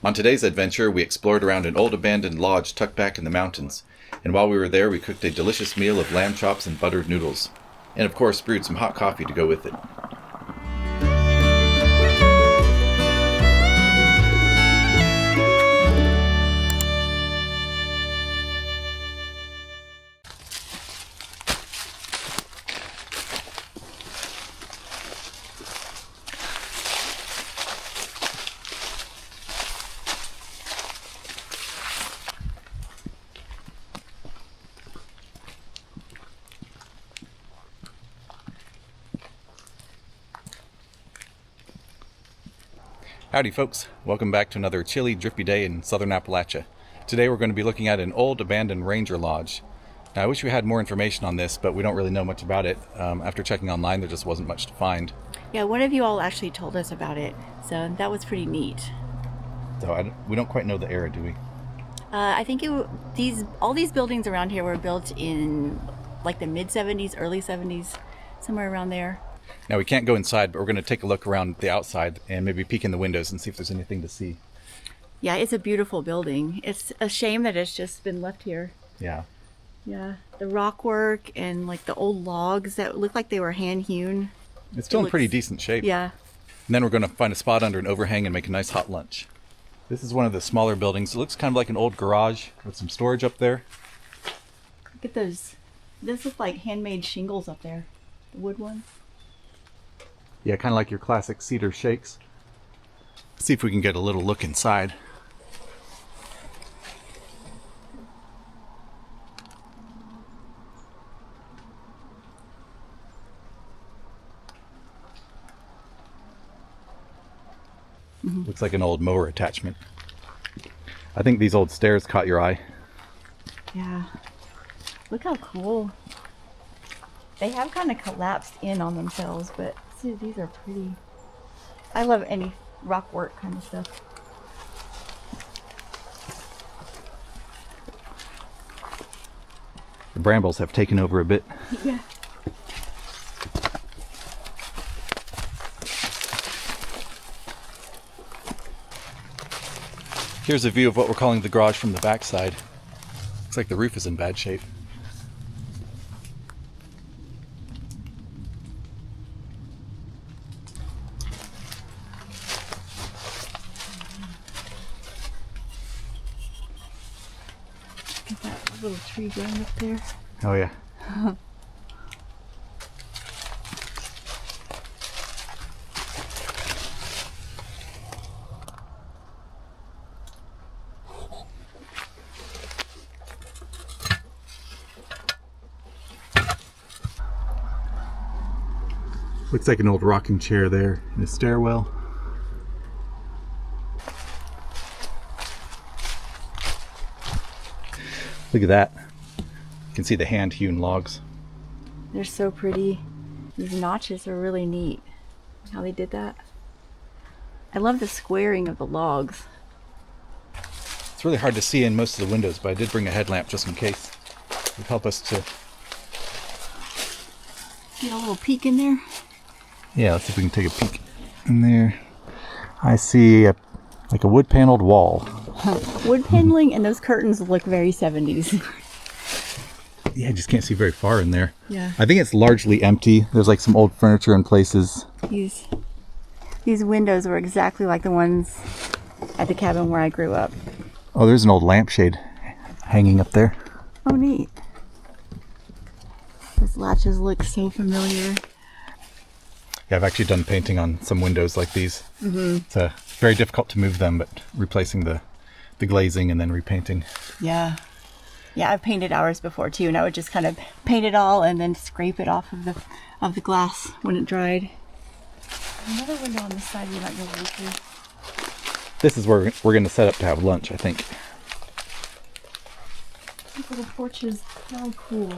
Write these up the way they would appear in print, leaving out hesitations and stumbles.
On today's adventure, we explored around an old abandoned lodge tucked back in the mountains, and while we were there we cooked a delicious meal of lamb chops and buttered noodles, and of course brewed some hot coffee to go with it. Howdy folks, welcome back to another chilly, drippy day in Southern Appalachia. Today we're going to be looking at an old abandoned ranger lodge. Now I wish we had more information on this, but we don't really know much about it. After checking online, there just wasn't much to find. Yeah, one of you all actually told us about it, so that was pretty neat. So we don't quite know the era, do we? I think all these buildings around here were built in like the mid-70s, early 70s, somewhere around there. Now we can't go inside, but we're going to take a look around the outside and maybe peek in the windows and see if there's anything to see. Yeah, it's a beautiful building. It's a shame that it's just been left here. Yeah. Yeah, the rock work and like the old logs that look like they were hand hewn. It's still in pretty decent shape. Yeah. And then we're going to find a spot under an overhang and make a nice hot lunch. This is one of the smaller buildings. It looks kind of like an old garage with some storage up there. Look at those. This looks like handmade shingles up there. The wood ones. Yeah, kind of like your classic cedar shakes. Let's see if we can get a little look inside. Mm-hmm. Looks like an old mower attachment. I think these old stairs caught your eye. Yeah. Look how cool. They have kind of collapsed in on themselves, but see, these are pretty. I love any rock work kind of stuff. The brambles have taken over a bit. Yeah. Here's a view of what we're calling the garage from the backside. Looks like the roof is in bad shape. Look at that little tree growing up there. Oh yeah. Looks like an old rocking chair there in a stairwell. Look at that. You can see the hand-hewn logs. They're so pretty. These notches are really neat. How they did that. I love the squaring of the logs. It's really hard to see in most of the windows, but I did bring a headlamp just in case. It would help us to... Get a little peek in there. Yeah, let's see if we can take a peek in there. I see like a wood-paneled wall. Wood paneling, and those curtains look very 70s. Yeah, I just can't see very far in there. Yeah. I think it's largely empty. There's like some old furniture in places. These windows were exactly like the ones at the cabin where I grew up. Oh, there's an old lampshade hanging up there. Oh, neat. Those latches look so familiar. Yeah, I've actually done painting on some windows like these. Mm-hmm. It's very difficult to move them, but replacing the glazing and then repainting. Yeah. Yeah, I've painted ours before too, and I would just kind of paint it all and then scrape it off of the glass when it dried. Another window on this side we might go through. This is where we're going to set up to have lunch, I think. These little porches, so cool.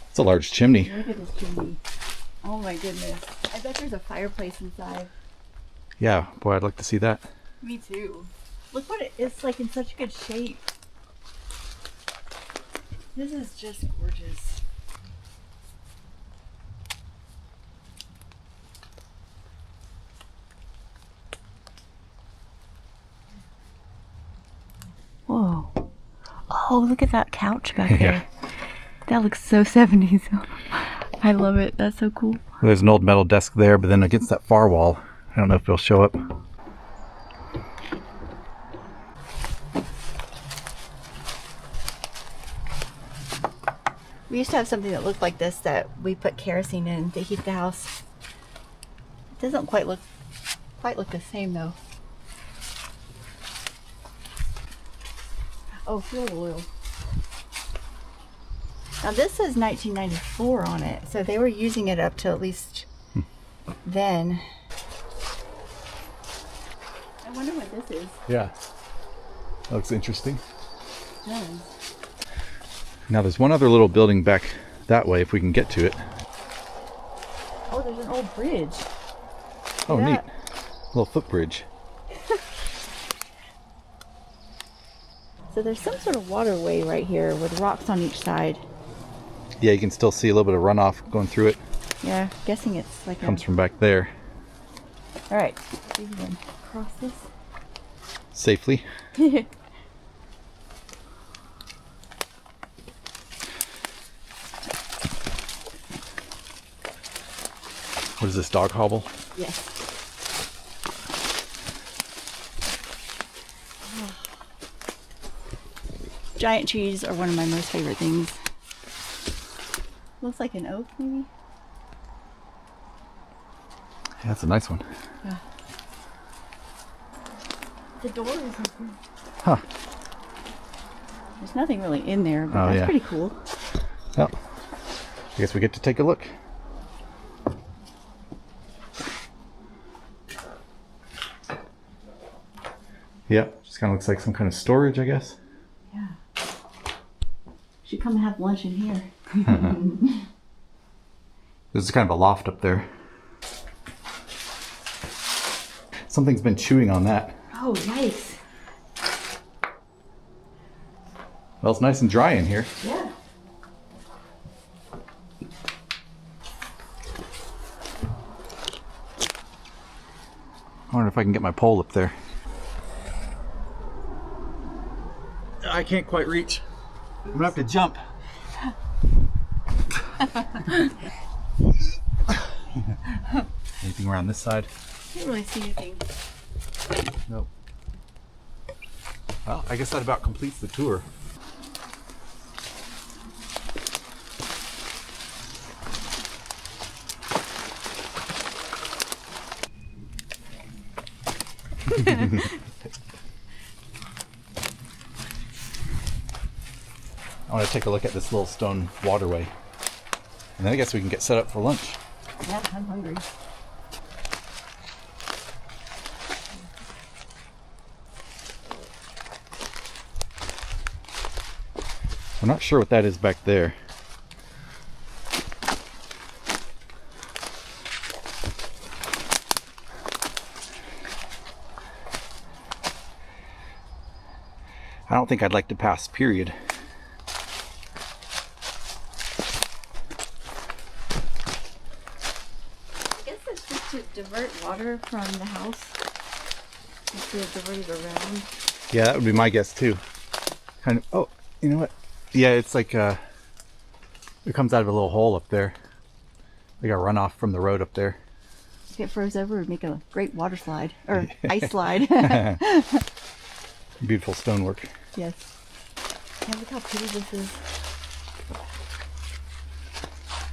It's a large chimney. Look at this chimney. Oh my goodness. I bet there's a fireplace inside. Yeah, boy, I'd like to see that. Me too. Look what it's like in such good shape. This is just gorgeous. Oh, look at that couch back there. That looks so 70s. I love it. That's so cool. There's an old metal desk there, but then against that far wall, I don't know if it'll show up. We used to have something that looked like this that we put kerosene in to heat the house. It doesn't quite look the same though. Oh, fuel oil. Now this says 1994 on it, so they were using it up to at least then. I wonder what this is. Yeah. That looks interesting. It does. Now there's one other little building back that way if we can get to it. Oh, there's an old bridge. Oh, Look at neat. that. Little footbridge. So there's some sort of waterway right here with rocks on each side. Yeah, you can still see a little bit of runoff going through it. Yeah, guessing it's like Comes from back there. All right, we can cross this. Safely. What is this, dog hobble? Yes. Giant trees are one of my most favorite things. Looks like an oak, maybe? Yeah, that's a nice one. Yeah. The door is open. Huh. There's nothing really in there, but Oh, that's yeah. pretty cool. Well, I guess we get to take a look. Yep, just kind of looks like some kind of storage, I guess. Yeah. Should come and have lunch in here. There's kind of a loft up there. Something's been chewing on that. Oh, nice. Well, it's nice and dry in here. Yeah. I wonder if I can get my pole up there. I can't quite reach. I'm gonna have to jump. Anything around this side? Can't really see anything. Nope. Well, I guess that about completes the tour. I want to take a look at this little stone waterway. And then I guess we can get set up for lunch. Yeah, I'm hungry. I'm not sure what that is back there. I don't think I'd like to pass, period. I guess it's just to divert water from the house. Instead of diverting it around. Yeah, that would be my guess too. Kind of, oh, you know what? Yeah, it's like, it comes out of a little hole up there. Like a runoff from the road up there. If it froze over, it would make a great water slide. Or ice slide. Beautiful stonework. Yes. Yeah, look how pretty this is.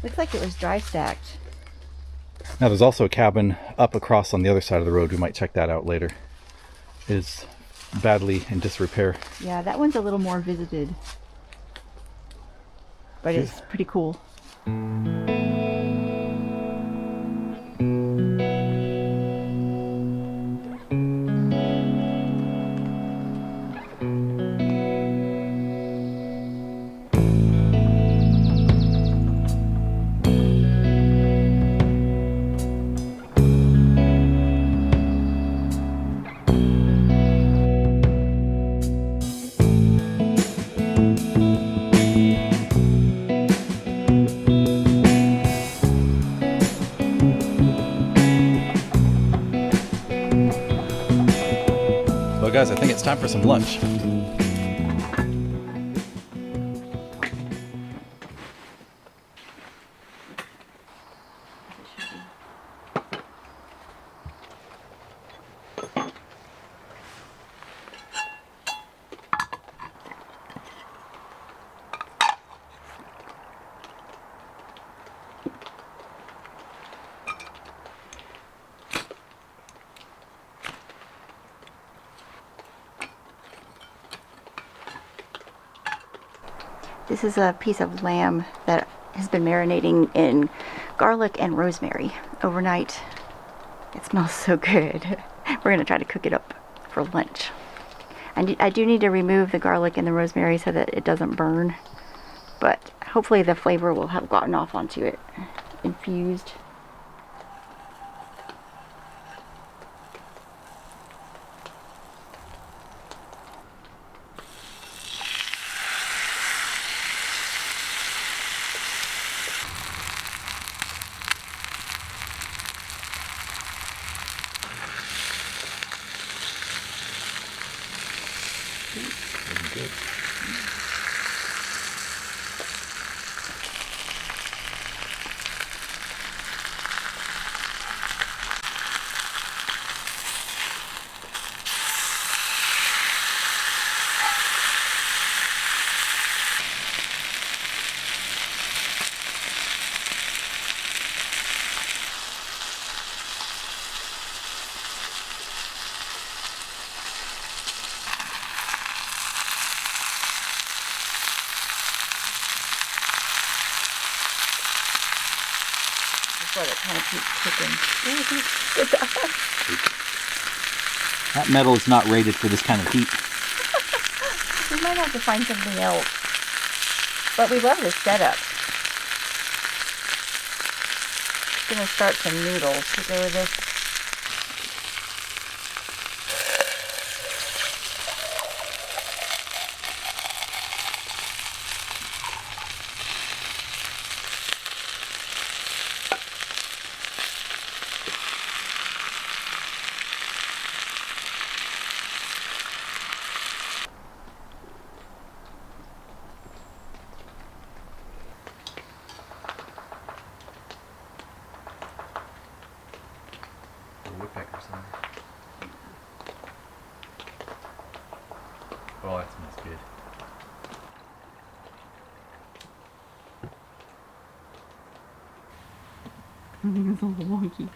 Looks like it was dry stacked. Now there's also a cabin up across on the other side of the road. We might check that out later. It is badly in disrepair. Yeah, that one's a little more visited. But it's pretty cool. Well guys, I think it's time for some lunch. This is a piece of lamb that has been marinating in garlic and rosemary overnight. It smells so good. We're gonna try to cook it up for lunch. I do need to remove the garlic and the rosemary so that it doesn't burn, but hopefully the flavor will have gotten off onto it, infused. Good. Let it kind of keep cooking. That metal is not rated for this kind of heat. We might have to find something else. But we love this setup. I'm gonna start some noodles to go with this. Woodpecker somewhere. Oh, that smells good. It's a little wonky.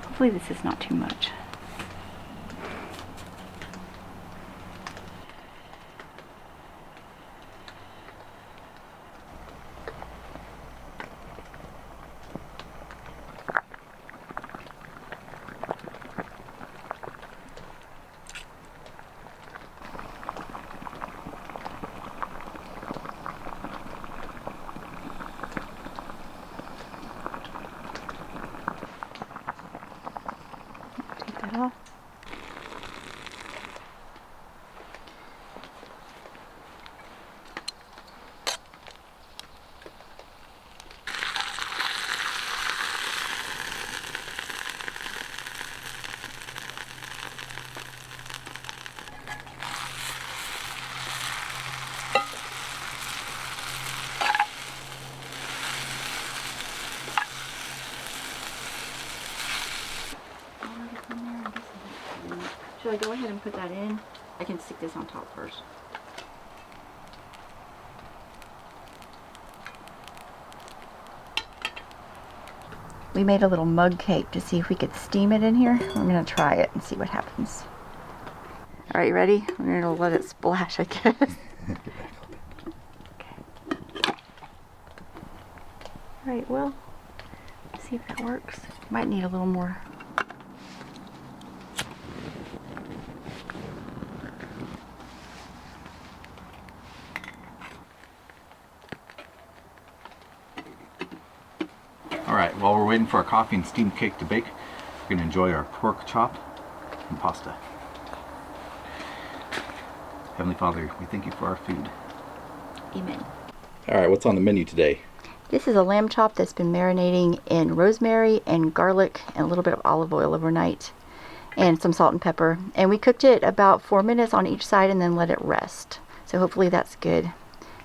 Hopefully this is not too much. Take that off. Should I go ahead and put that in? I can stick this on top first. We made a little mug cake to see if we could steam it in here. I'm gonna try it and see what happens. All right, you ready? I'm gonna let it splash, I guess. Okay. All right, well, let's see if that works. Might need a little more. Alright, while we're waiting for our coffee and steamed cake to bake, we're going to enjoy our pork chop and pasta. Heavenly Father, we thank you for our food. Amen. Alright, what's on the menu today? This is a lamb chop that's been marinating in rosemary and garlic and a little bit of olive oil overnight and some salt and pepper. And we cooked it about 4 minutes on each side and then let it rest. So hopefully that's good.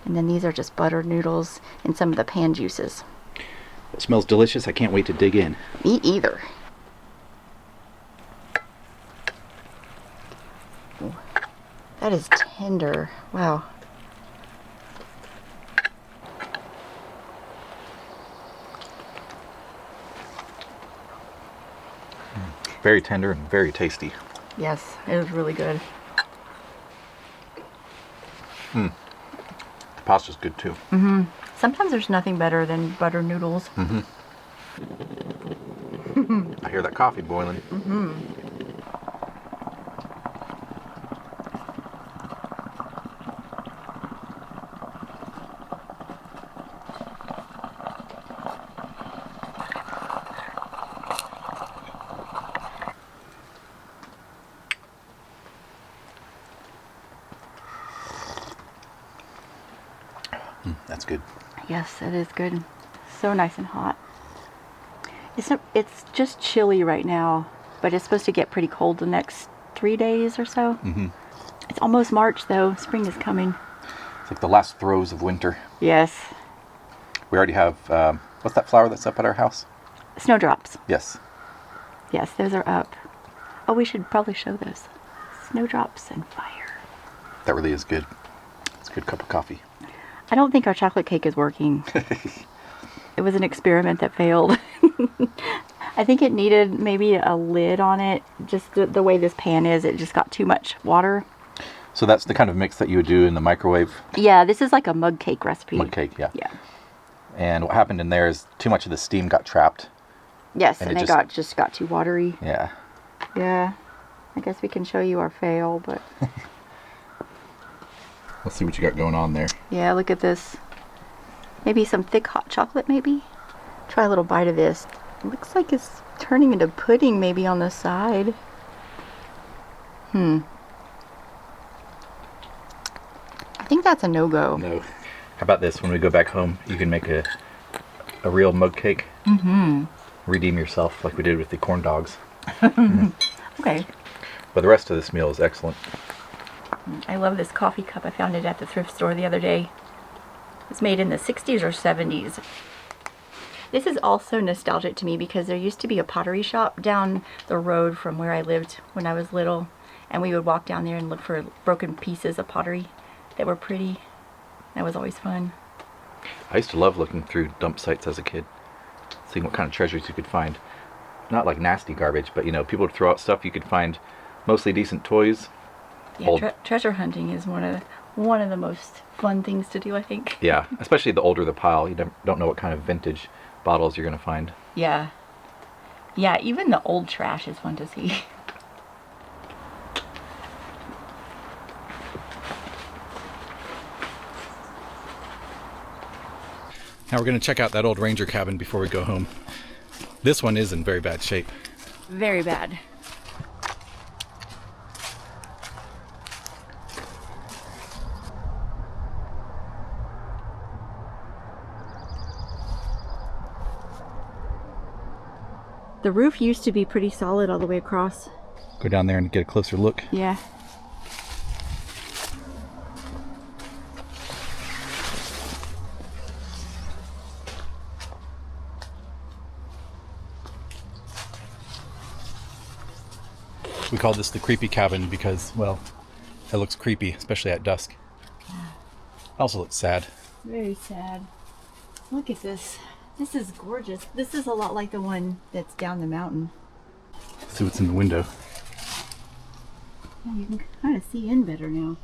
And then these are just buttered noodles and some of the pan juices. It smells delicious. I can't wait to dig in. Me either. Ooh, that is tender. Wow. Very tender and very tasty. Yes, it was really good. The pasta's good too. Sometimes there's nothing better than butter noodles. I hear that coffee boiling. That's good. Yes, it is good. So nice and hot. It's just chilly right now, but it's supposed to get pretty cold the next 3 days or so. It's almost March though. Spring is coming. It's like the last throes of winter. Yes. We already have, what's that flower that's up at our house? Snowdrops. Yes. Yes, those are up. Oh, we should probably show those. Snowdrops and fire. That really is good. It's a good cup of coffee. I don't think our chocolate cake is working. It was an experiment that failed. I think it needed maybe a lid on it. Just the way this pan is, it just got too much water. So that's the kind of mix that you would do in the microwave? Yeah, this is like a mug cake recipe. Mug cake, yeah. Yeah. And what happened in there is too much of the steam got trapped. Yes, And and it it just got too watery. Yeah. Yeah. I guess we can show you our fail, but Let's see what you got going on there. yeah, look at this. Maybe some thick hot chocolate, maybe? Try a little bite of this. It looks like it's turning into pudding maybe on the side. I think that's a no-go. No. How about this? When we go back home, you can make a real mug cake. Redeem yourself like we did with the corn dogs. Okay. But the rest of this meal is excellent. I love this coffee cup. I found it at the thrift store the other day. It's made in the 60s or 70s. This is also nostalgic to me because there used to be a pottery shop down the road from where I lived when I was little. And we would walk down there and look for broken pieces of pottery that were pretty. That was always fun. I used to love looking through dump sites as a kid, seeing what kind of treasures you could find. Not like nasty garbage, but you know, people would throw out stuff. You could find mostly decent toys. Yeah, treasure hunting is one of the most fun things to do, I think. Yeah, especially the older the pile, you don't know what kind of vintage bottles you're going to find. Yeah. Yeah, even the old trash is fun to see. Now we're going to check out that old ranger cabin before we go home. This one is in very bad shape. Very bad. The roof used to be pretty solid all the way across. Go down there and get a closer look. Yeah. We call this the creepy cabin because, well, it looks creepy, especially at dusk. It also looks sad. Very sad. Look at this. This is gorgeous. This is a lot like the one that's down the mountain. Let's see what's in the window. Yeah, you can kind of see in better now.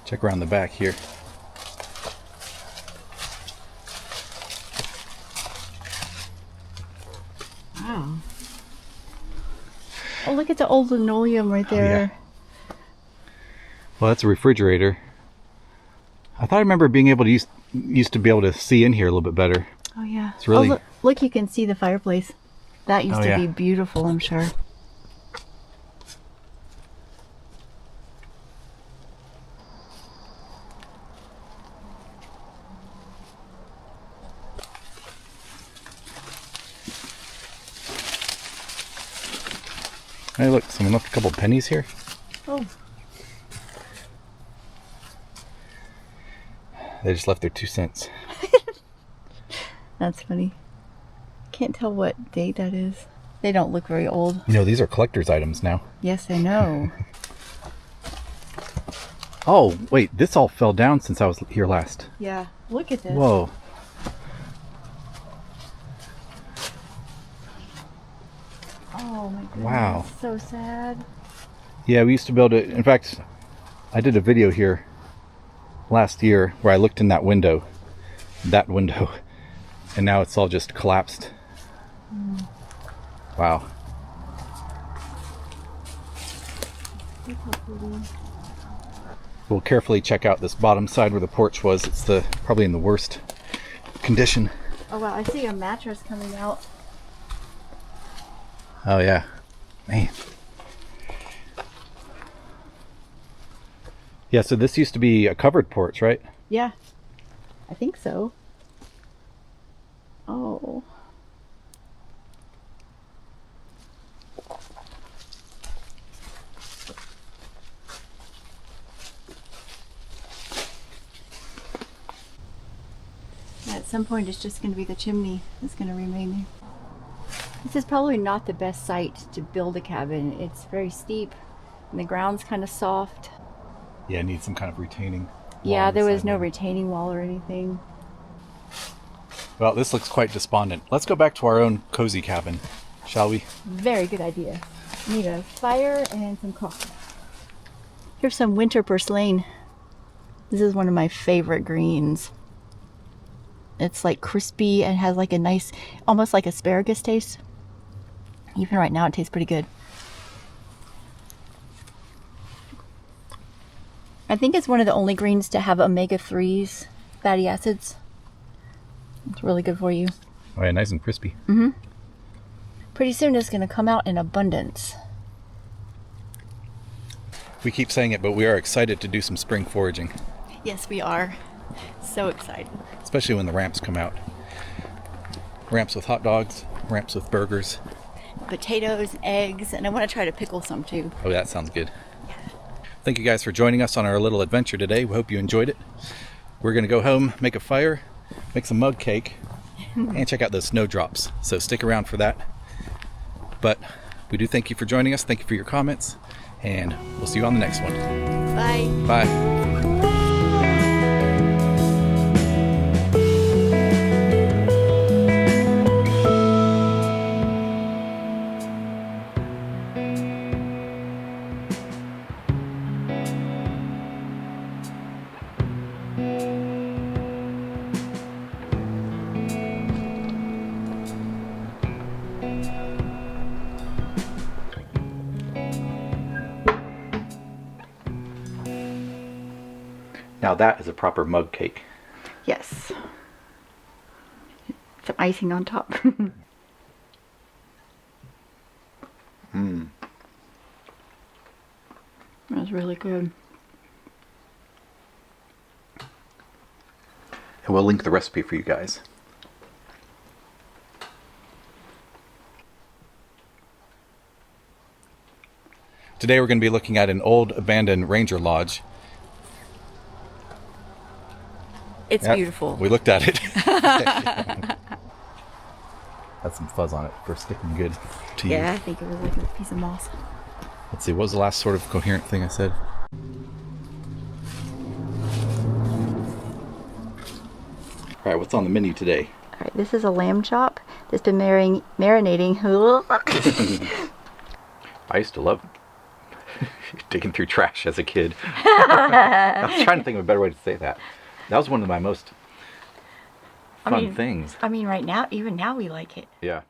Check around the back here. Wow. Oh, look at the old linoleum right there. Yeah. Well, that's a refrigerator. I thought I remember being able to used to be able to see in here a little bit better. Oh, yeah. It's really... Oh, look, you can see the fireplace. That used to be yeah. beautiful, I'm sure. Hey, look, someone left a couple pennies here. Oh. They just left their 2 cents. That's funny. Can't tell what date that is. They don't look very old. You know, these are collector's items now. Yes, I know. Oh, wait, this all fell down since I was here last. Yeah, look at this. Whoa. Oh my goodness. Wow. So sad. Yeah, we used to build it. In fact, I did a video here last year where I looked in that window, and now it's all just collapsed. Wow. Look how pretty. We'll carefully check out this bottom side where the porch was. It's probably in the worst condition. Oh wow, I see a mattress coming out. Oh yeah, man. Yeah, so this used to be a covered porch, right? Yeah, I think so. Oh. At some point it's just going to be the chimney that's going to remain there. This is probably not the best site to build a cabin. It's very steep and the ground's kind of soft. Yeah, it needs some kind of retaining wall. Yeah, there was no there. retaining wall or anything. Well, this looks quite despondent. Let's go back to our own cozy cabin, shall we? Very good idea. Need a fire and some coffee. Here's some winter purslane. This is one of my favorite greens. It's like crispy and has like a nice, almost like asparagus taste. Even right now it tastes pretty good. I think it's one of the only greens to have omega-3s, fatty acids. It's really good for you. Oh yeah, nice and crispy. Pretty soon it's going to come out in abundance. We keep saying it, but we are excited to do some spring foraging, Yes, we are. So excited. especially when the ramps come out. Ramps with hot dogs, ramps with burgers. Potatoes, eggs, and I want to try to pickle some too. Oh, that sounds good. Thank you guys for joining us on our little adventure today. We hope you enjoyed it. We're going to go home, make a fire, make some mug cake, and check out those snowdrops. So stick around for that. But we do thank you for joining us. Thank you for your comments. And we'll see you on the next one. Bye. Bye. Now that is a proper mug cake. Yes. Some icing on top. That's really good. And we'll link the recipe for you guys. Today we're going to be looking at an old abandoned ranger lodge. It's Yeah, beautiful. We looked at it. Had some fuzz on it for sticking good to you. Yeah, I think it was like a piece of moss. Let's see, what was the last sort of coherent thing I said? Alright, what's on the menu today? All right, this is a lamb chop that's been marinating. I used to love digging through trash as a kid. I was trying to think of a better way to say that. That was one of my most fun things. I mean, right now, even now we like it. Yeah.